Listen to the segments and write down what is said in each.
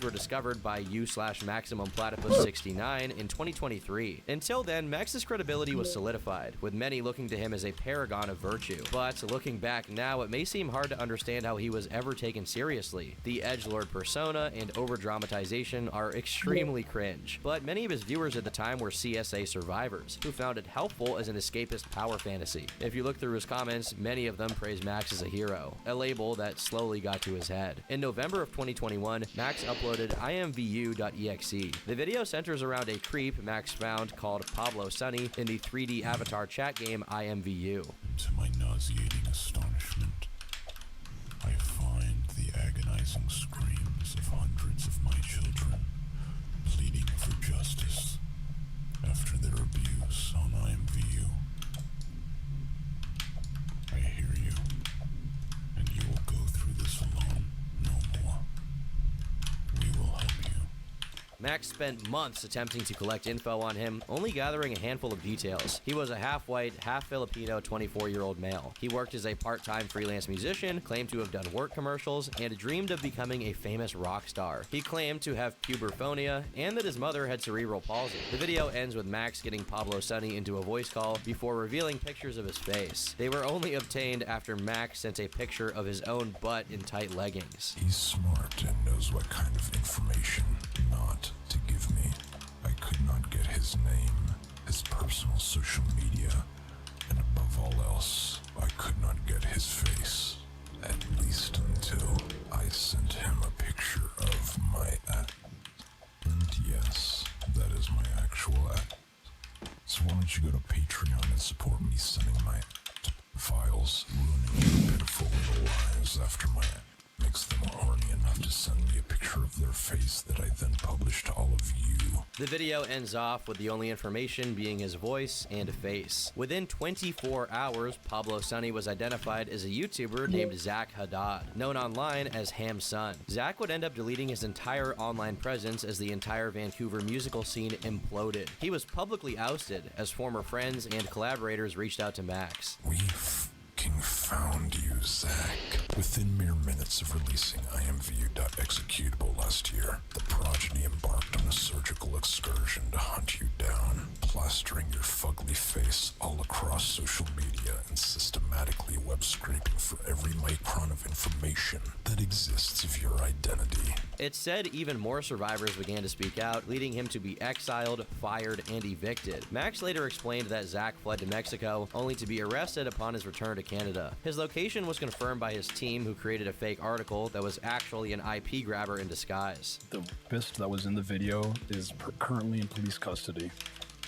were discovered by u/maximumplatypus69 in 2023. Until then, Max's credibility was solidified, with many looking to him as a paragon of virtue. But looking back now, it may seem hard to understand how he was ever taken seriously. The edgelord persona and over-dramatization are extremely cringe, but many of his viewers at the time were CSA survivors, who found it helpful as an escapist power fantasy. If you look through his comments, many of them praise Max as a hero, a label that slowly got to his head. In November of 2021, Max uploaded imvu.exe. The video centers around a creep Max found called Pablo Sunny in the 3D avatar chat game IMVU. To my nauseating astonishment, I find the agonizing screams of hundreds of my children pleading for justice after their abuse on IMVU. I hear you, and you will go through this alone no more. We will help you. Max spent months attempting to collect info on him, only gathering a handful of details. He was a half-white, half-Filipino 24-year-old male. He worked as a part-time freelance musician, claimed to have done work commercials, and dreamed of becoming a famous rock star. He claimed to have puberphonia, and that his mother had cerebral palsy. The video ends with Max getting Pablo Sunny into a voice call before revealing pictures of his face. They were only obtained after Max sent a picture of his own butt in tight leggings. He's smart and knows what kind of information not to give me. I could not get his name, his personal social media, and above all else, I could not get his face. At least until I sent him a picture of my act. And yes, that is my actual act. So why don't you go to Patreon and support me sending my files, ruining their pitiful little lives after my act makes them horny enough to send me a picture of their face that I then publish to all of you. The video ends off with the only information being his voice and face. Within 24 hours, Pablo Sunny was identified as a YouTuber named Zach Haddad, known online as Ham Sun. Zach would end up deleting his entire online presence as the entire Vancouver musical scene imploded. He was publicly ousted as former friends and collaborators reached out to Max. We found you, Zach. Within mere minutes of releasing imvu.executable last year, the progeny embarked on a surgical excursion to hunt you down, plastering your fugly face all across social media and systematically web scraping for every micron of information that exists of your identity. It's said even more survivors began to speak out, leading him to be exiled, fired, and evicted. Max later explained that Zach fled to Mexico, only to be arrested upon his return to Canada. His location was confirmed by his team, who created a fake article that was actually an IP grabber in disguise. The rapist that was in the video is currently in police custody.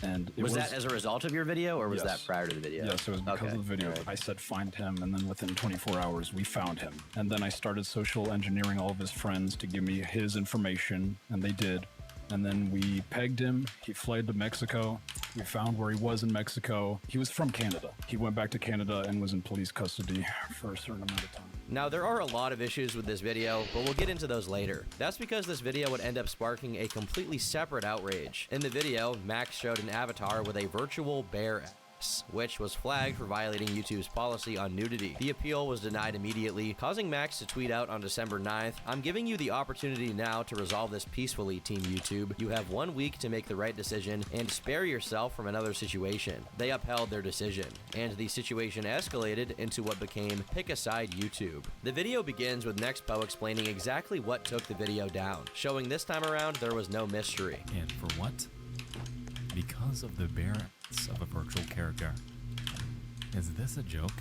And was that as a result of your video, or was Yes. that prior to the video? Yes, it was because Okay. of the video. All right. I said find him, and then within 24 hours, we found him. And then I started social engineering all of his friends to give me his information, and they did. And then we pegged him. He fled to Mexico. We found where he was in Mexico. He was from Canada. He went back to Canada and was in police custody for a certain amount of time. Now, there are a lot of issues with this video, but we'll get into those later. That's because this video would end up sparking a completely separate outrage. In the video, Max showed an avatar with a virtual bare ass, which was flagged for violating YouTube's policy on nudity. The appeal was denied immediately, causing Max to tweet out on December 9th, "I'm giving you the opportunity now to resolve this peacefully, Team YouTube. You have 1 week to make the right decision and spare yourself from another situation." They upheld their decision, and the situation escalated into what became Pick a Side YouTube. The video begins with Nexpo explaining exactly what took the video down, showing this time around there was no mystery. And for what? Because of the bare ass of a virtual character. Is this a joke?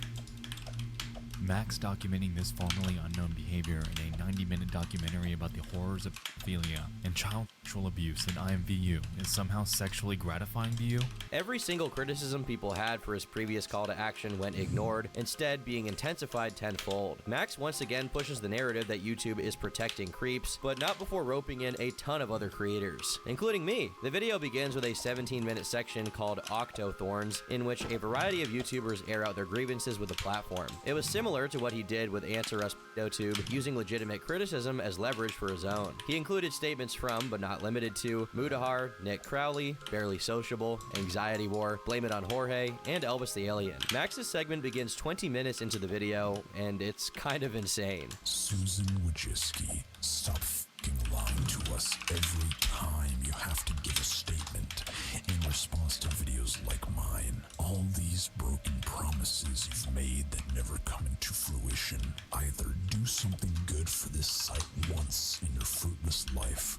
Max documenting this formerly unknown behavior in a 90-minute documentary about the horrors of pedophilia and child sexual abuse in IMVU is somehow sexually gratifying to you? Every single criticism people had for his previous call to action went ignored, instead being intensified tenfold. Max once again pushes the narrative that YouTube is protecting creeps, but not before roping in a ton of other creators, including me. The video begins with a 17-minute section called Octothorns, in which a variety of YouTubers air out their grievances with the platform. It was similar to what he did with Answer Us PedoTube, using legitimate criticism as leverage for his own. He included statements from, but not limited to, Mudahar, Nick Crowley, Barely Sociable, Anxiety War, Blame It on Jorge, and Elvis the Alien. Max's segment begins 20 minutes into the video, and it's kind of insane. Susan Wojcicki, stop f***ing lying to Plus, every time you have to give a statement in response to videos like mine. All these broken promises you've made that never come into fruition. Either do something good for this site once in your fruitless life,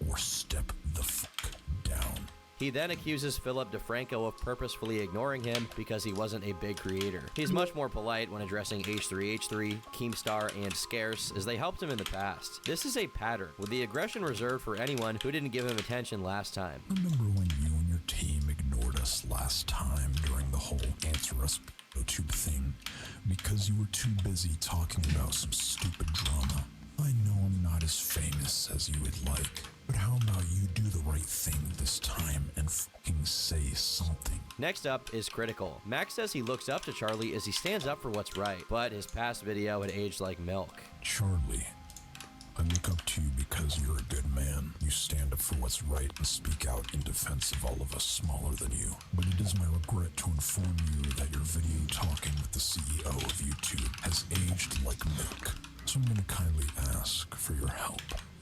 or step the fuck down. He then accuses Philip DeFranco of purposefully ignoring him because he wasn't a big creator. He's much more polite when addressing H3H3, Keemstar, and Scarce, as they helped him in the past. This is a pattern, with the aggression reserved for anyone who didn't give him attention last time. Remember when you and your team ignored us last time during the whole Answer Us YouTube thing because you were too busy talking about some stupid drama? I know I'm not as famous as you would like, but how about you do the right thing this time and fucking say something? Next up is Critical. Max says he looks up to Charlie as he stands up for what's right, but his past video had aged like milk. Charlie, I look up to you because you're a good man. You stand up for what's right and speak out in defense of all of us smaller than you. But it is my regret to inform you that your video talking with the CEO of YouTube has aged like milk. So I'm going to kindly ask for your help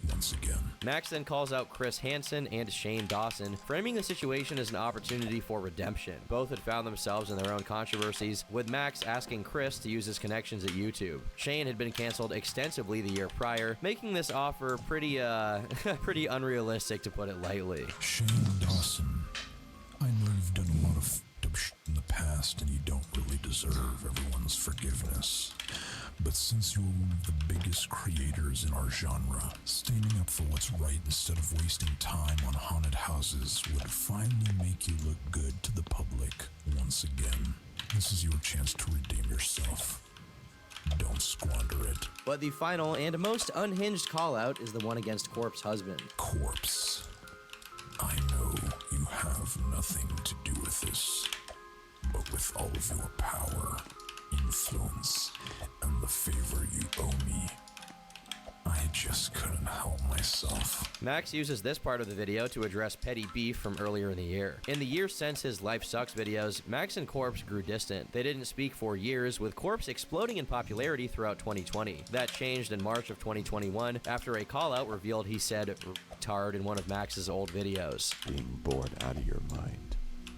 once again. Max then calls out Chris Hansen and Shane Dawson, framing the situation as an opportunity for redemption. Both had found themselves in their own controversies, with Max asking Chris to use his connections at YouTube. Shane had been canceled extensively the year prior, making this offer pretty unrealistic, to put it lightly. Shane Dawson, I know you've done a lot of f***ed up shit in the past and you don't really deserve everyone's forgiveness. But since you're one of the biggest creators in our genre, standing up for what's right instead of wasting time on haunted houses would finally make you look good to the public once again. This is your chance to redeem yourself. Don't squander it. But the final and most unhinged call-out is the one against Corp's husband. Corpse, I know you have nothing to do with this, but with all of your power, influence, and the favor you owe me, I just couldn't help myself. Max uses this part of the video to address petty beef from earlier in the year. In the year since his Life Sucks videos, Max and Corpse grew distant. They didn't speak for years, with Corpse exploding in popularity throughout 2020. That changed in March of 2021 after a call-out revealed he said retard in one of Max's old videos. Being bored out of your mind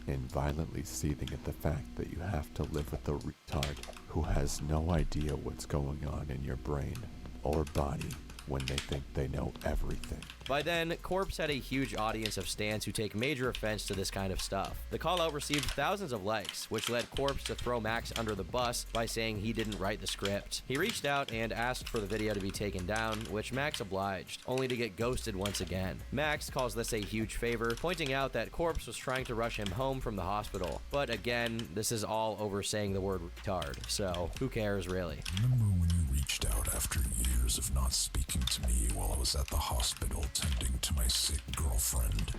and violently seething at the fact that you have to live with a retard who has no idea what's going on in your brain or body when they think they know everything. By then, Corpse had a huge audience of stans who take major offense to this kind of stuff. The call-out received thousands of likes, which led Corpse to throw Max under the bus by saying he didn't write the script. He reached out and asked for the video to be taken down, which Max obliged, only to get ghosted once again. Max calls this a huge favor, pointing out that Corpse was trying to rush him home from the hospital. But again, this is all over saying the word retard, so who cares really? Remember when you reached out after years of not speaking to me while I was at the hospital tending to my sick girlfriend,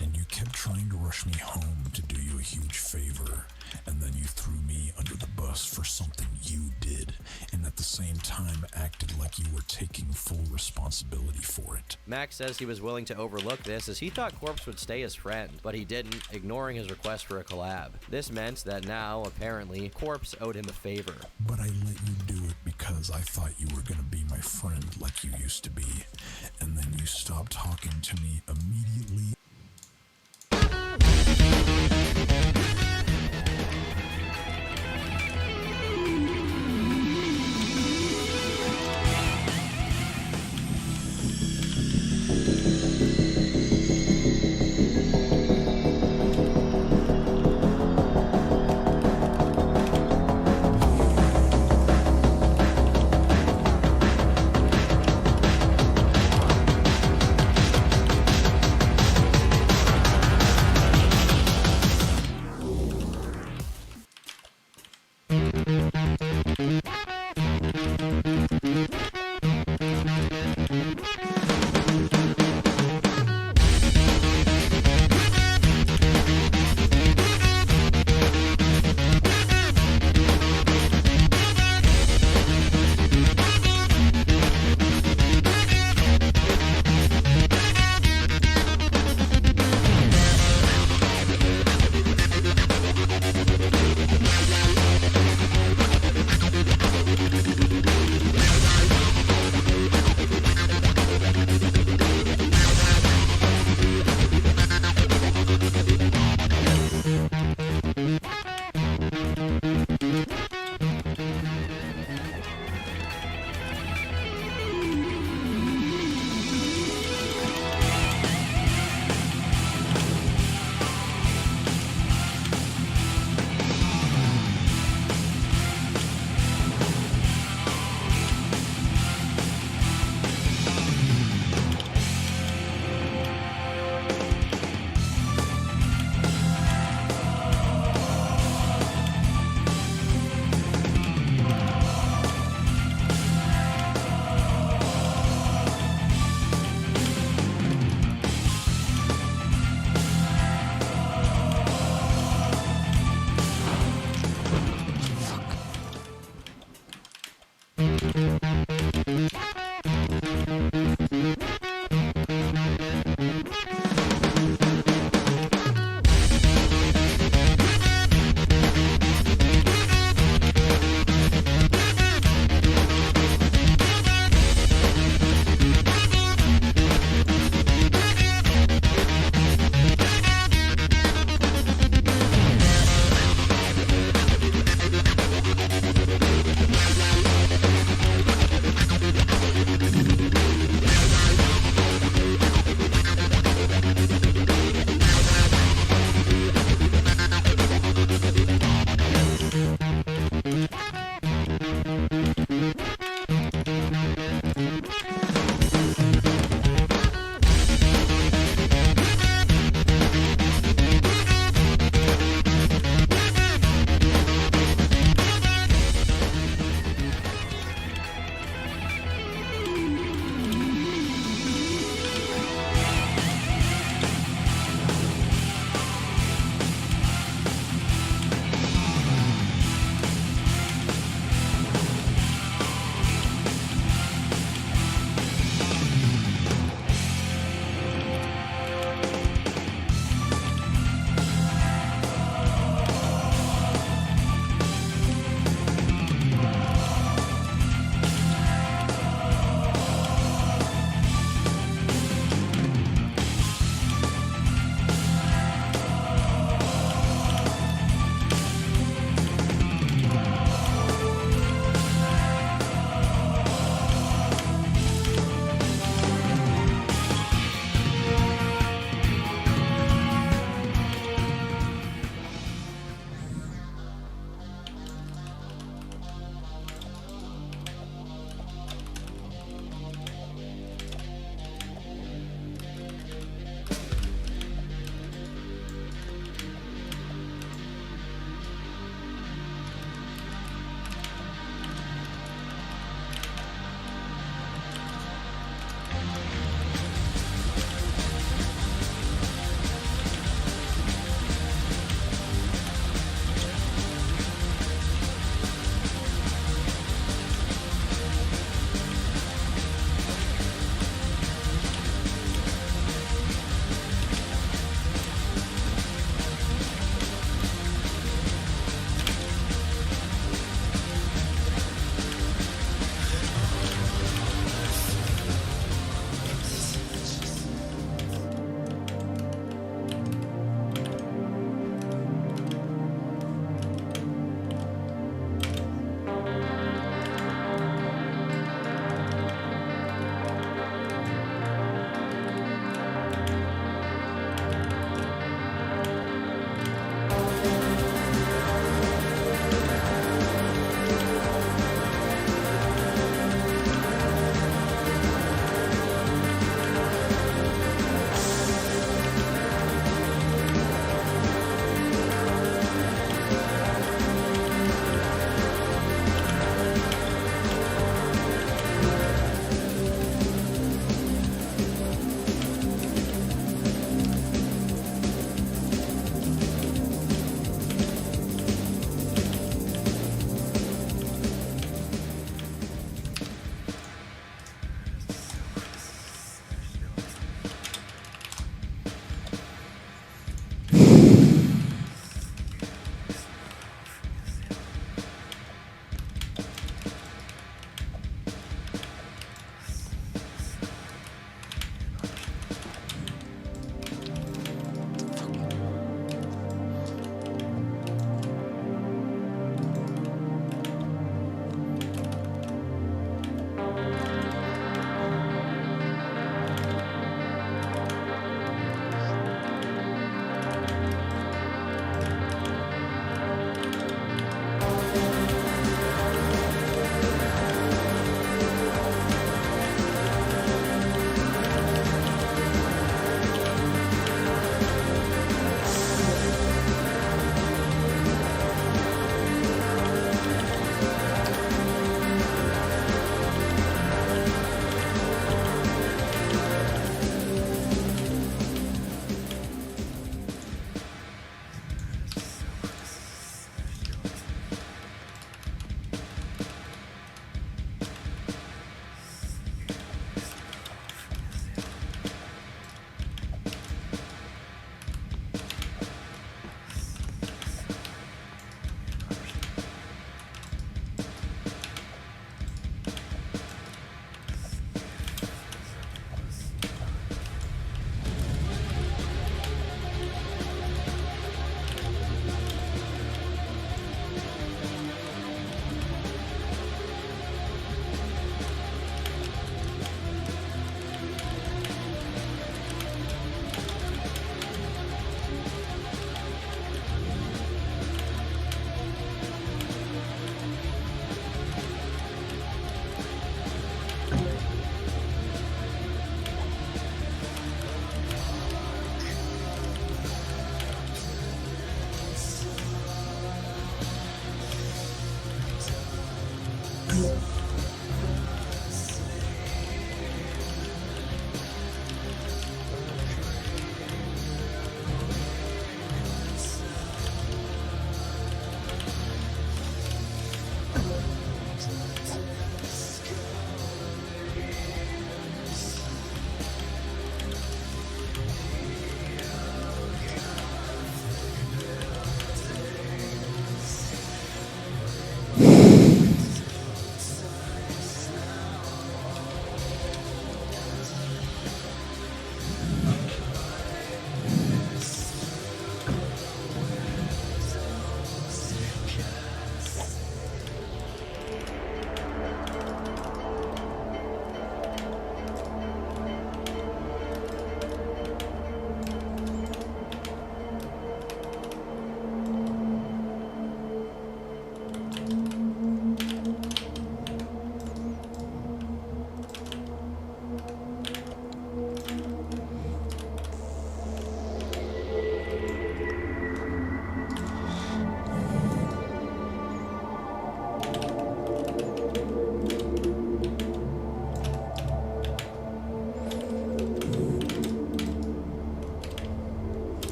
and you kept trying to rush me home to do you a huge favor, and then you threw me under the bus for something you did, and at the same time acted like you were taking full responsibility for it. Max says he was willing to overlook this as he thought Corpse would stay his friend, but he didn't, ignoring his request for a collab. This meant that now, apparently, Corpse owed him a favor. But I let you do it because I thought you were gonna be my friend like you used to be, and then you stopped talking to me immediately.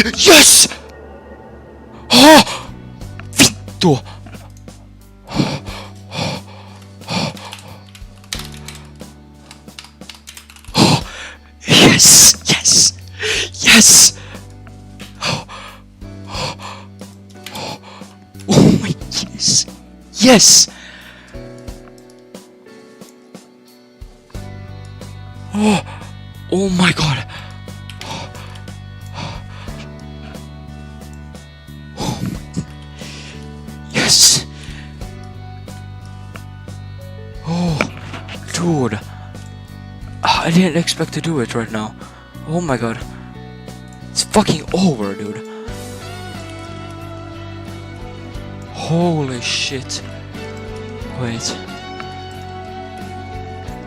Yes! Oh! Vittu! Oh! Yes! Yes! Yes! Oh my yes! Yes! Oh my god! Yes! Oh, dude. I didn't expect to do it right now. Oh my god. It's fucking over, dude. Holy shit. Wait.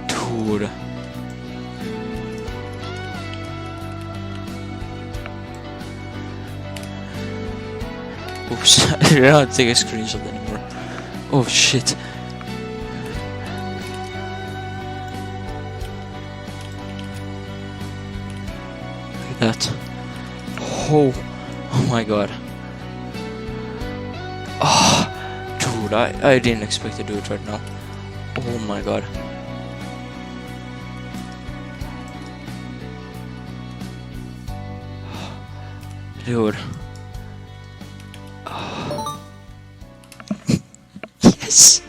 Dude. Oops, I did not take a screenshot anymore. Oh shit. Look at that. Oh my god. Ah, dude, I didn't expect to do it right now. Oh my god. Dude. Yes.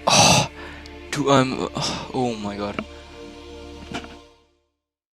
Oh, dude, oh my god.